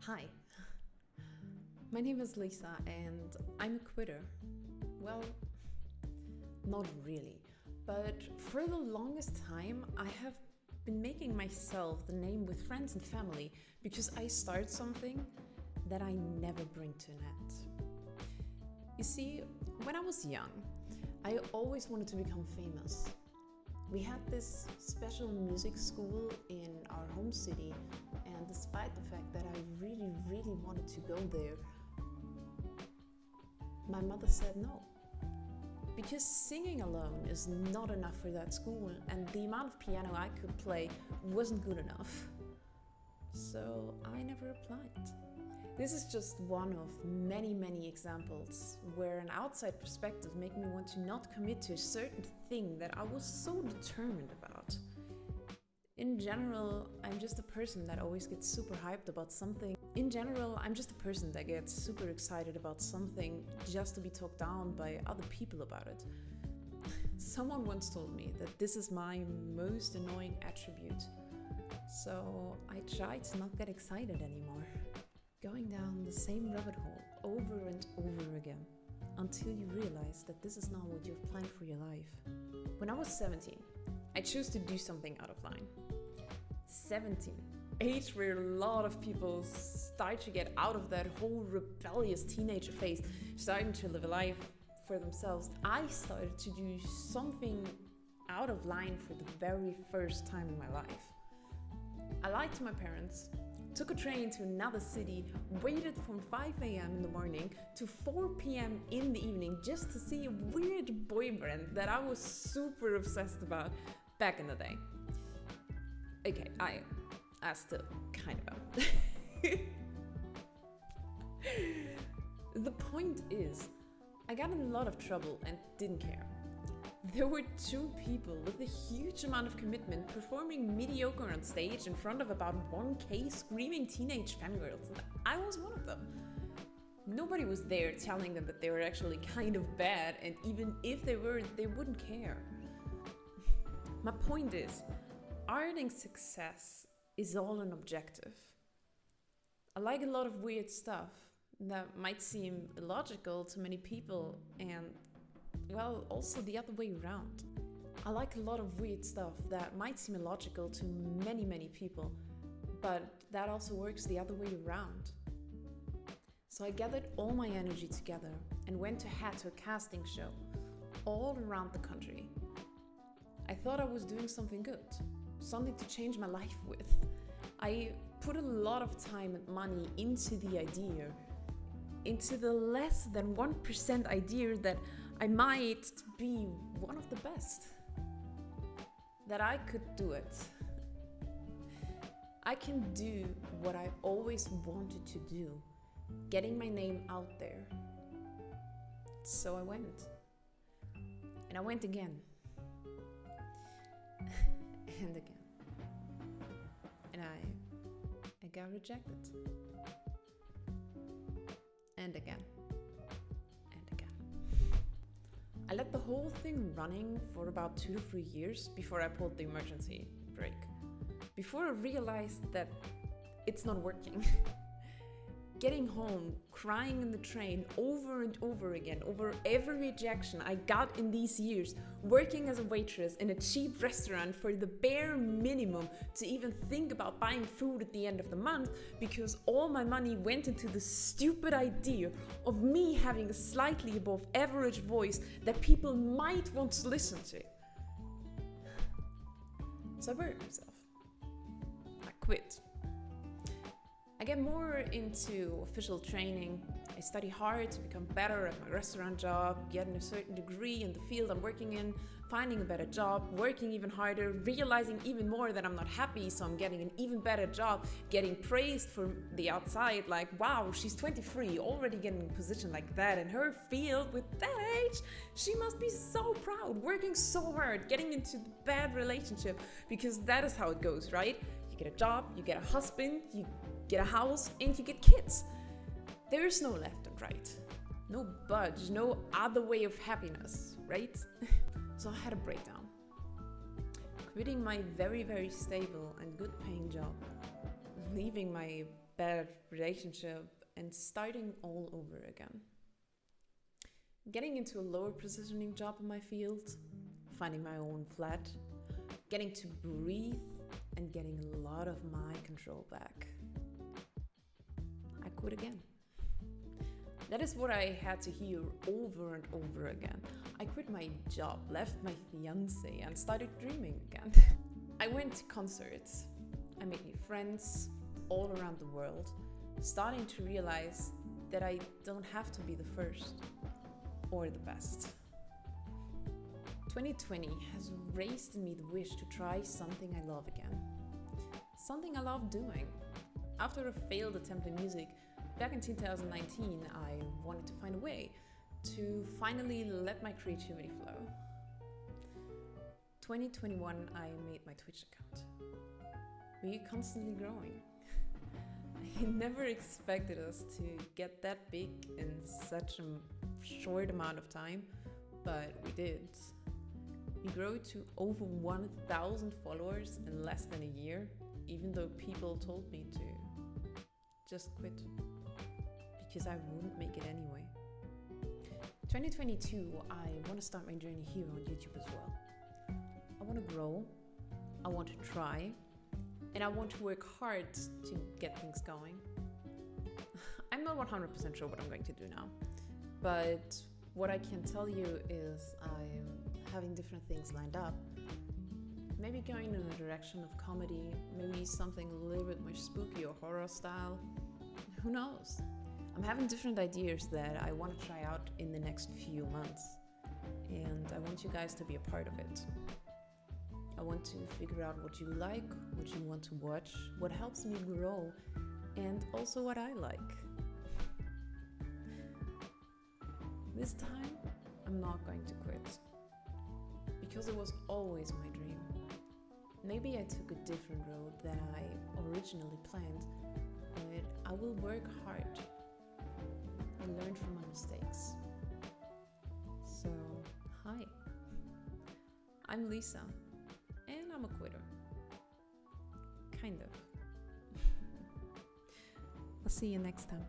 Hi, my name is Lisa and I'm a quitter. Well, not really, but for the longest time I have been making myself the name with friends and family because I start something that I never bring to an end. You see, when I was young, I always wanted to become famous. We had this special music school in our home city, and despite the fact that I really wanted to go there, my mother said no. Because singing alone is not enough for that school, and the amount of piano I could play wasn't good enough. So I never applied. This is just one of many examples where an outside perspective made me want to not commit to a certain thing that I was so determined about. In general, I'm just a person that always gets super hyped about something. In general, I'm just a person that gets super excited about something just to be talked down by other people about it. Someone once told me that this is my most annoying attribute. So I try to not get excited anymore. Going down the same rabbit hole over and over again until you realize that this is not what you've planned for your life. When I was 17, I chose to do something out of line. 17, age where a lot of people start to get out of that whole rebellious teenager phase, starting to live a life for themselves. I started to do something out of line for the very first time in my life. I lied to my parents, took a train to another city, waited from 5 a.m. in the morning to 4 p.m. in the evening just to see a weird boy band that I was super obsessed about back in the day. Okay, I still kind of am. The point is, I got in a lot of trouble and didn't care. There were two people with a huge amount of commitment performing mediocre on stage in front of about 1K screaming teenage fangirls. I was one of them. Nobody was there telling them that they were actually kind of bad, and even if they were, they wouldn't care. My point is, earning success is all an objective. I like a lot of weird stuff that might seem illogical to many people, and well, also the other way around. I like a lot of weird stuff that might seem illogical to many people, but that also works the other way around. So I gathered all my energy together and went to head to a casting show all around the country. I thought I was doing something good, something to change my life with. I put a lot of time and money into the idea, into the less than 1% idea that I might be one of the best, that I could do it. I can do what I always wanted to do, getting my name out there. So I went. And I went again. And again. And I got rejected. And again. I let the whole thing running for about 2 to 3 years before I pulled the emergency brake. Before I realized that it's not working. Getting home, crying in the train over and over again over every rejection I got in these years, working as a waitress in a cheap restaurant for the bare minimum to even think about buying food at the end of the month, because all my money went into the stupid idea of me having a slightly above average voice that people might want to listen to. So I burned myself. I quit. I get more into official training. I study hard to become better at my restaurant job, getting a certain degree in the field I'm working in, finding a better job, working even harder, realizing even more that I'm not happy, so I'm getting an even better job, getting praised from the outside, like, wow, she's 23, already getting a position like that in her field with that age. She must be so proud, working so hard, getting into the bad relationship, because that is how it goes, right? You get a job, you get a husband, you get a house, and you get kids. There is no left and right. No budge, no other way of happiness, right? So I had a breakdown. Quitting my very stable and good paying job, leaving my bad relationship, and starting all over again. Getting into a lower positioning job in my field, finding my own flat, getting to breathe, and getting a lot of my control back. I quit again. That is what I had to hear over and over again. I quit my job, left my fiance, and started dreaming again. I went to concerts. I made new friends all around the world, starting to realize that I don't have to be the first or the best. 2020 has raised in me the wish to try something I love again. Something I love doing. After a failed attempt in music, back in 2019, I wanted to find a way to finally let my creativity flow. 2021, I made my Twitch account. We're constantly growing. I never expected us to get that big in such a short amount of time, but we did. We grew to over 1,000 followers in less than a year, even though people told me to just quit because I wouldn't make it anyway. 2022, I want to start my journey here on YouTube as well. I want to grow, I want to try, and I want to work hard to get things going. I'm not 100% sure what I'm going to do now, but what I can tell you is I'm having different things lined up. Maybe going in a direction of comedy, maybe something a little bit more spooky or horror style. Who knows? I'm having different ideas that I want to try out in the next few months, and I want you guys to be a part of it. I want to figure out what you like, what you want to watch, what helps me grow, and also what I like. This time, I'm not going to quit, because it was always my dream. Maybe I took a different road than I originally planned, but I will work hard and learn from my mistakes. So, hi, I'm Lisa, and I'm a quitter. Kind of. I'll see you next time.